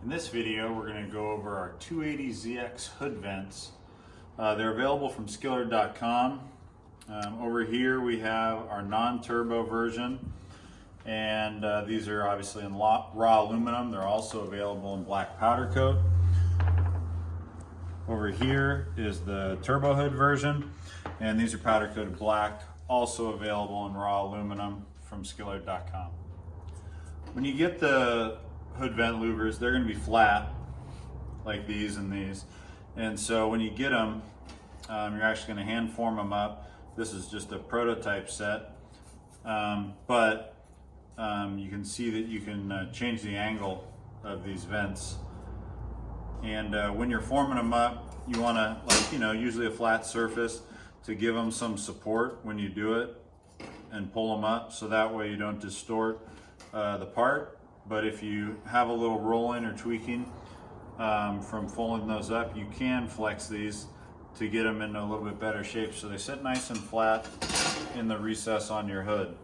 In this video, we're going to go over our 280ZX hood vents. They're available from Skillard.com. Over here we have our non-turbo version, and these are obviously in raw aluminum. They're also available in black powder coat. Over here is the turbo hood version, and these are powder coated black, also available in raw aluminum from Skillard.com. When you get the hood vent louvers, they're going to be flat like these and these, and so when you get them, you're actually going to hand form them up. This is just a prototype set, but you can see that you can change the angle of these vents, and when you're forming them up, you want to, usually a flat surface to give them some support when you do it, and pull them up so that way you don't distort the part. But if you have a little rolling or tweaking from folding those up, you can flex these to get them into a little bit better shape so they sit nice and flat in the recess on your hood.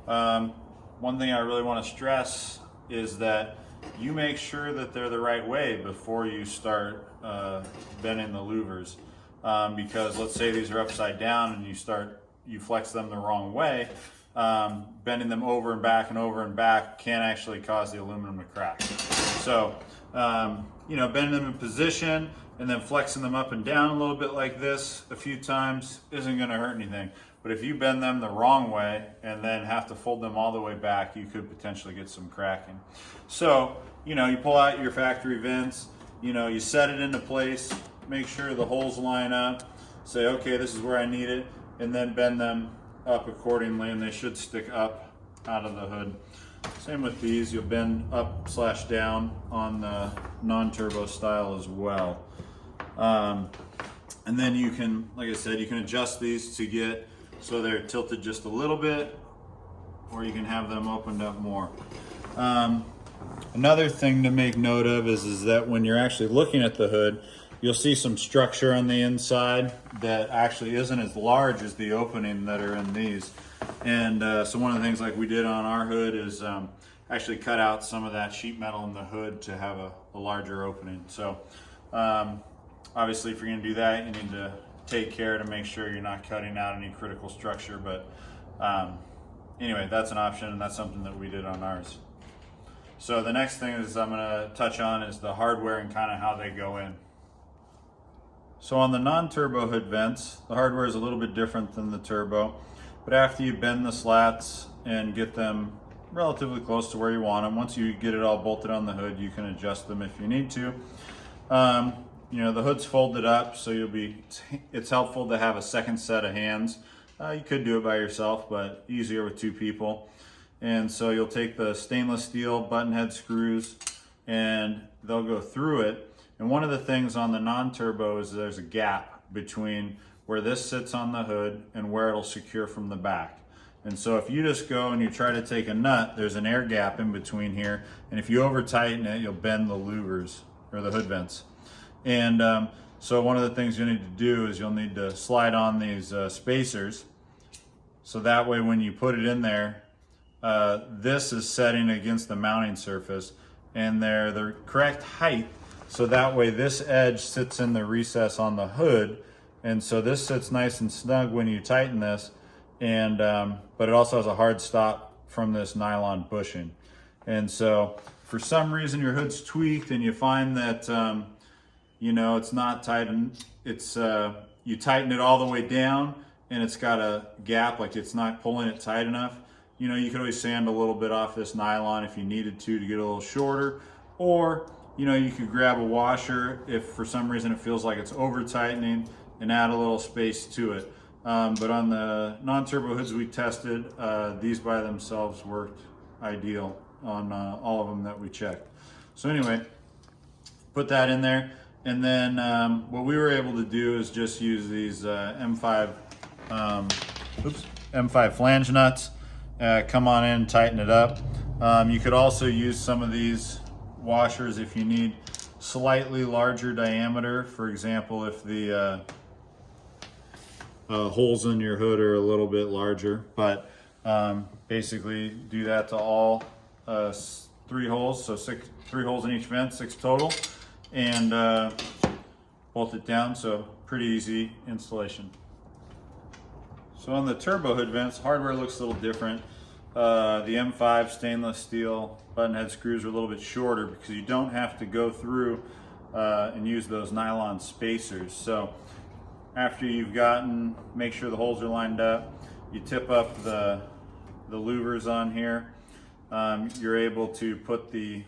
One thing I really want to stress is that you make sure that they're the right way before you start bending the louvers, because let's say these are upside down and you flex them the wrong way. Bending them over and back can actually cause the aluminum to crack. So, bending them in position and then flexing them up and down a little bit like this a few times isn't going to hurt anything. But if you bend them the wrong way and then have to fold them all the way back, you could potentially get some cracking. So, you pull out your factory vents, you set it into place, make sure the holes line up, say, okay, this is where I need it, and then bend them up accordingly, and they should stick up out of the hood. Same with these, you'll bend up/down on the non-turbo style as well. And then you can, like I said, you can adjust these to get so they're tilted just a little bit, or you can have them opened up more. Another thing to make note of is that when you're actually looking at the hood, you'll see some structure on the inside that actually isn't as large as the opening that are in these. And so one of the things like we did on our hood is actually cut out some of that sheet metal in the hood to have a larger opening. So obviously if you're going to do that, you need to take care to make sure you're not cutting out any critical structure. But anyway, that's an option, and that's something that we did on ours. So the next thing is I'm going to touch on is the hardware and kind of how they go in. So on the non-turbo hood vents, the hardware is a little bit different than the turbo, but after you bend the slats and get them relatively close to where you want them, once you get it all bolted on the hood, you can adjust them if you need to. The hood's folded up, so it's helpful to have a second set of hands. You could do it by yourself, but easier with two people. And so you'll take the stainless steel button head screws and they'll go through it. And one of the things on the non-turbo is there's a gap between where this sits on the hood and where it'll secure from the back. And so if you just go and you try to take a nut, there's an air gap in between here. And if you over tighten it, you'll bend the louvers or the hood vents. And so one of the things you'll need to do is you'll need to slide on these spacers. So that way when you put it in there, this is setting against the mounting surface, and they're the correct height. So that way this edge sits in the recess on the hood, and so this sits nice and snug when you tighten this, and but it also has a hard stop from this nylon bushing. And so for some reason your hood's tweaked and you find that it's not tightened, you tighten it all the way down and it's got a gap, like it's not pulling it tight enough. You could always sand a little bit off this nylon if you needed to get a little shorter, or you could grab a washer if for some reason it feels like it's over tightening, and add a little space to it. But on the non-turbo hoods we tested, these by themselves worked ideal on all of them that we checked. So anyway, put that in there, and then what we were able to do is just use these M5 flange nuts. Come on in, tighten it up. You could also use some of these washers if you need slightly larger diameter. For example, if the holes in your hood are a little bit larger, but basically do that to all 3 holes, so 3 holes in each vent, 6 total, and bolt it down, so pretty easy installation. So on the turbo hood vents, hardware looks a little different. The M5 stainless steel button head screws are a little bit shorter because you don't have to go through and use those nylon spacers. So after you've make sure the holes are lined up, you tip up the louvers on here. You're able to put the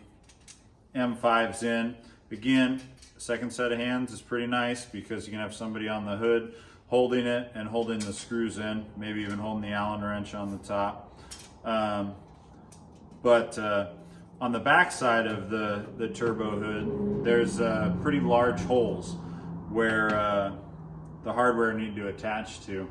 M5s in. Again, second set of hands is pretty nice because you can have somebody on the hood holding it and holding the screws in, maybe even holding the Allen wrench on the top. On the back side of the turbo hood, there's pretty large holes where the hardware need to attach to.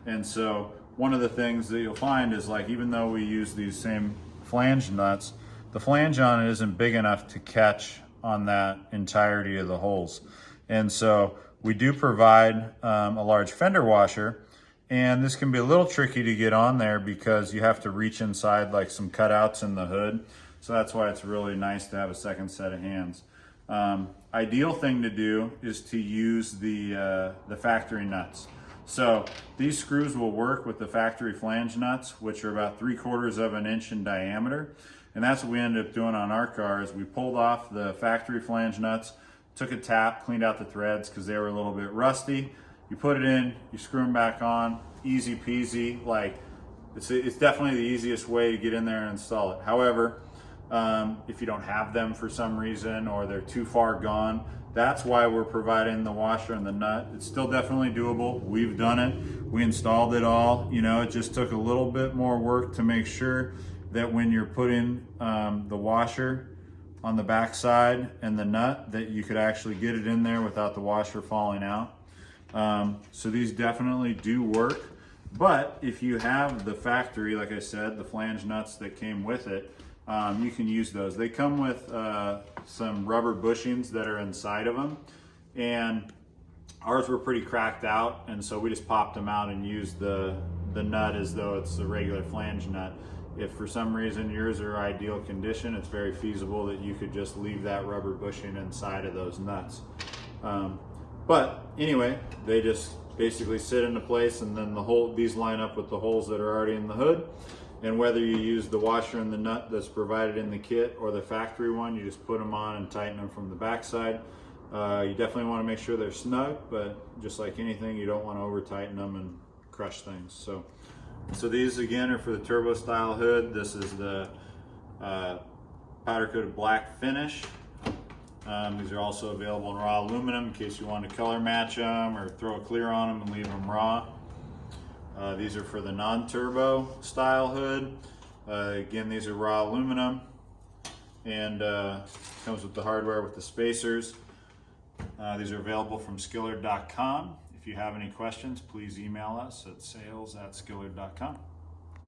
And so one of the things that you'll find is, like, even though we use these same flange nuts, the flange on it isn't big enough to catch on that entirety of the holes. And so we do provide a large fender washer, and this can be a little tricky to get on there because you have to reach inside like some cutouts in the hood. So that's why it's really nice to have a second set of hands. Ideal thing to do is to use the factory nuts. So these screws will work with the factory flange nuts, which are about 3/4 of an inch in diameter. And that's what we ended up doing on our car. Is we pulled off the factory flange nuts, took a tap, cleaned out the threads because they were a little bit rusty. You put it in, you screw them back on, easy peasy. Like, it's definitely the easiest way to get in there and install it. However, if you don't have them for some reason or they're too far gone, that's why we're providing the washer and the nut. It's still definitely doable. We've done it. We installed it all. You know, it just took a little bit more work to make sure that when you're putting the washer on the back side and the nut, that you could actually get it in there without the washer falling out. So these definitely do work. But if you have the factory, like I said, the flange nuts that came with it, you can use those. They come with some rubber bushings that are inside of them, and ours were pretty cracked out, and so we just popped them out and used the nut as though it's a regular flange nut. If for some reason yours are ideal condition, it's very feasible that you could just leave that rubber bushing inside of those nuts. But anyway, they just basically sit into place, and then these line up with the holes that are already in the hood. And whether you use the washer and the nut that's provided in the kit or the factory one, you just put them on and tighten them from the backside. You definitely want to make sure they're snug, but just like anything, you don't want to over tighten them and crush things. So these again are for the turbo style hood. This is the powder coated black finish. These are also available in raw aluminum in case you want to color match them or throw a clear on them and leave them raw. These are for the non-turbo style hood. Again, these are raw aluminum, and comes with the hardware with the spacers. These are available from Skillard.com. If you have any questions, please email us at sales@skillard.com.